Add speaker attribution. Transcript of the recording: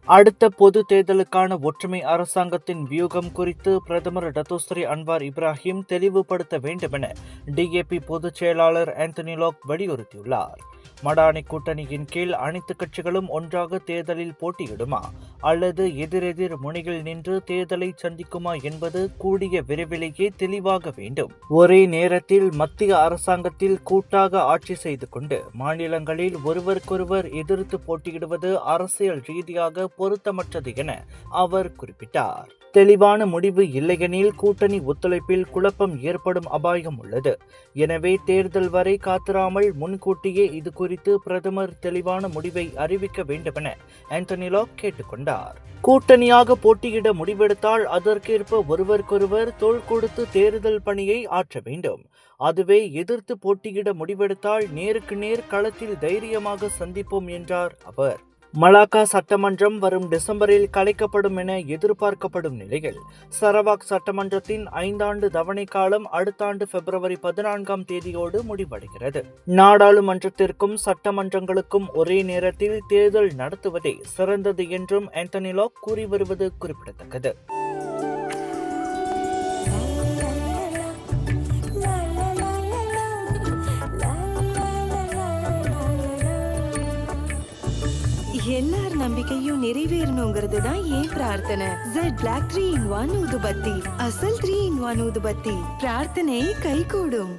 Speaker 1: அடுத்த பொது தேர்தலுக்கான ஒற்றுமை அரசாங்கத்தின் வியூகம் குறித்து பிரதமர் டத்தோஸ்ரீ அன்வார் இப்ராஹிம் தெளிவுபடுத்த வேண்டுமென டிஏபி பொதுச் செயலாளர் ஆந்தனி லாக் வலியுறுத்தியுள்ளார். மடானி கூட்டணியின் கீழ் அனைத்து கட்சிகளும் ஒன்றாக தேர்தலில் போட்டியிடுமா அல்லது எதிரெதிர் முனையில் நின்று தேர்தலை சந்திக்குமா என்பது கூடிய விரைவிலேயே தெளிவாக வேண்டும். ஒரே நேரத்தில் மத்திய அரசாங்கத்தில் கூட்டாக ஆட்சி செய்து கொண்டு மாநிலங்களில் ஒருவருக்கொருவர் எதிர்த்து போட்டியிடுவது அரசியல் ரீதியாக பொருத்தமற்றது என அவர் குறிப்பிட்டார். தெளிவான முடிவு இல்லையெனில் கூட்டணி ஒத்துழைப்பில் குழப்பம் ஏற்படும் அபாயம் உள்ளது. எனவே தேர்தல் வரை காத்திராமல் முன்கூட்டியே இது குறித்து பிரதமர் தெளிவான முடிவை அறிவிக்க வேண்டுமென ஆந்தனி லாக் கேட்டுக்கொண்டார். கூட்டணியாக போட்டியிட முடிவெடுத்தால் அதற்கேற்ப ஒருவருக்கொருவர் தோள் கொடுத்து தேர்தல் பணியை ஆற்ற வேண்டும். அதுவே எதிர்த்து போட்டியிட முடிவெடுத்தால் நேருக்கு நேர் களத்தில் தைரியமாக சந்திப்போம் என்றார் அவர். மலாக்கா சட்டமன்றம் வரும் டிசம்பரில் கலைக்கப்படும் என எதிர்பார்க்கப்படும் நிலையில் சரவாக் சட்டமன்றத்தின் 5 ஆண்டு தவணை காலம் அடுத்த ஆண்டு பிப்ரவரி 14ஆம் தேதியோடு முடிவடைகிறது. நாடாளுமன்றத்திற்கும் சட்டமன்றங்களுக்கும் ஒரே நேரத்தில் தேர்தல் நடத்துவதே சிறந்தது என்றும் ஆந்தனி லாக் கூறி வருவது குறிப்பிடத்தக்கது.
Speaker 2: எல்லார் நம்பிக்கையும் நிறைவேறணுங்கிறது தான் ஏன் பிரார்த்தனை. Z Black 3-in-1 ஊதுபத்தி, அசல் 3-in-1 ஊதுபத்தி. பிரார்த்தனை கைகூடும்.